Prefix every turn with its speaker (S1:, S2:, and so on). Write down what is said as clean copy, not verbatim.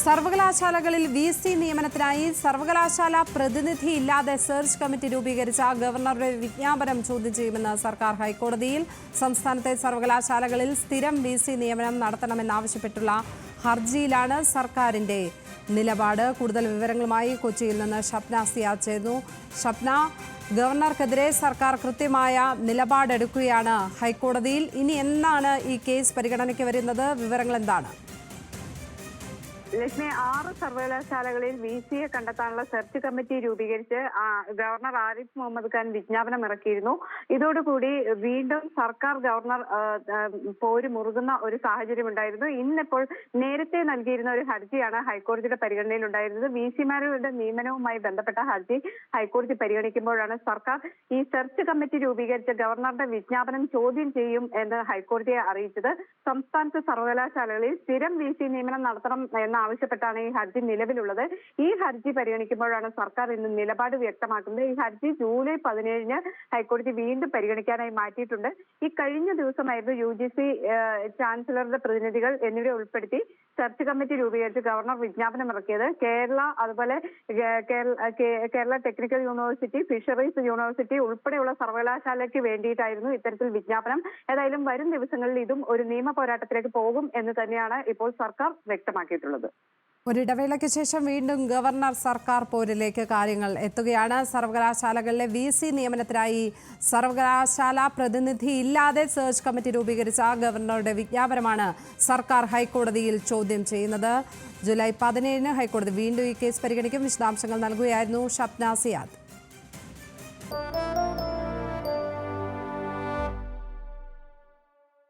S1: സർവകലാശാലകളിൽ വിസി നിയമനത്തിനായി സർവകലാശാല പ്രതിനിധി ഇല്ലാതെ സെർച്ച് കമ്മിറ്റി രൂപീകരിച്ച ഗവർണറുടെ വിജ്ഞാപനം ചോദ്യം ചെയ്യുമെന്ന് സർക്കാർ ഹൈക്കോടതിയിൽ. സംസ്ഥാനത്തെ സർവകലാശാലകളിൽ സ്ഥിരം വിസി നിയമനം നടത്തണമെന്നാവശ്യപ്പെട്ടുള്ള ഹർജിയിലാണ് സർക്കാരിന്റെ നിലപാട്. കൂടുതൽ വിവരങ്ങളുമായി കൊച്ചിയിൽ നിന്ന് ഷപ്ന സിയാദ് ചേരുന്നു. ഷപ്ന, ഗവർണർക്കെതിരെ സർക്കാർ കൃത്യമായ നിലപാടെടുക്കുകയാണ് ഹൈക്കോടതിയിൽ. ഇനി എന്നാണ് ഈ കേസ് പരിഗണനയ്ക്ക് വരുന്നത്? വിവരങ്ങൾ എന്താണ്?
S2: ലക്ഷ്മി, 6 സർവകലാശാലകളിൽ വിസിയെ കണ്ടെത്താനുള്ള സെർച്ച് കമ്മിറ്റി രൂപീകരിച്ച് ഗവർണർ ആരിഫ് മുഹമ്മദ് ഖാൻ വിജ്ഞാപനം ഇറക്കിയിരുന്നു. ഇതോടുകൂടി വീണ്ടും സർക്കാർ ഗവർണർ പോര് മുറുകുന്ന ഒരു സാഹചര്യം ഉണ്ടായിരുന്നു. ഇന്നിപ്പോൾ നേരത്തെ നൽകിയിരുന്ന ഒരു ഹർജിയാണ് ഹൈക്കോടതിയുടെ പരിഗണനയിൽ ഉണ്ടായിരുന്നത്. വിസിമാരുടെ നിയമനവുമായി ബന്ധപ്പെട്ട ഹർജി ഹൈക്കോടതി പരിഗണിക്കുമ്പോഴാണ് സർക്കാർ ഈ സെർച്ച് കമ്മിറ്റി രൂപീകരിച്ച ഗവർണറുടെ വിജ്ഞാപനം ചോദ്യം ചെയ്യും എന്ന് ഹൈക്കോടതിയെ അറിയിച്ചത്. സംസ്ഥാനത്തെ സർവകലാശാലകളിൽ സ്ഥിരം വിസി നിയമനം നടത്തണം ആവശ്യപ്പെട്ടാണ് ഈ ഹർജി നിലവിലുള്ളത്. ഈ ഹർജി പരിഗണിക്കുമ്പോഴാണ് സർക്കാർ ഇന്ന് നിലപാട് വ്യക്തമാക്കുന്നത്. ഈ ഹർജി ജൂലൈ 17-ന് ഹൈക്കോടതി വീണ്ടും പരിഗണിക്കാനായി മാറ്റിയിട്ടുണ്ട്. ഈ കഴിഞ്ഞ ദിവസമായിരുന്നു UGC ചാൻസലറുടെ പ്രതിനിധികൾ എന്നിവരെ ഉൾപ്പെടുത്തി സെർച്ച് കമ്മിറ്റി രൂപീകരിച്ച് ഗവർണർ വിജ്ഞാപനം ഇറക്കിയത്. കേരള, അതുപോലെ Kerala technical university, fisheries university ഉൾപ്പെടെയുള്ള സർവകലാശാലയ്ക്ക് വേണ്ടിയിട്ടായിരുന്നു ഇത്തരത്തിൽ വിജ്ഞാപനം. ഏതായാലും വരും ദിവസങ്ങളിൽ ഇതും ഒരു നിയമ പോരാട്ടത്തിലേക്ക് പോകും എന്ന് തന്നെയാണ് ഇപ്പോൾ സർക്കാർ വ്യക്തമാക്കിയിട്ടുള്ളത്.
S1: ഒരിടവേളയ്ക്ക് ശേഷം വീണ്ടും ഗവർണർ സർക്കാർ പോരിലേക്ക് കാര്യങ്ങൾ എത്തുകയാണ്. സർവകലാശാലകളിലെ വിസി നിയമനത്തിനായി സർവകലാശാല പ്രതിനിധി ഇല്ലാതെ സെർച്ച് കമ്മിറ്റി രൂപീകരിച്ച ഗവർണറുടെ വിജ്ഞാപനമാണ് സർക്കാർ ഹൈക്കോടതിയിൽ ചോദ്യം ചെയ്യുന്നത്. ജൂലൈ 17-ന് ഹൈക്കോടതി വീണ്ടും ഈ കേസ് പരിഗണിക്കും. വിശദാംശങ്ങൾ നൽകുകയായിരുന്നു ഷപ്ന സിയാദ്.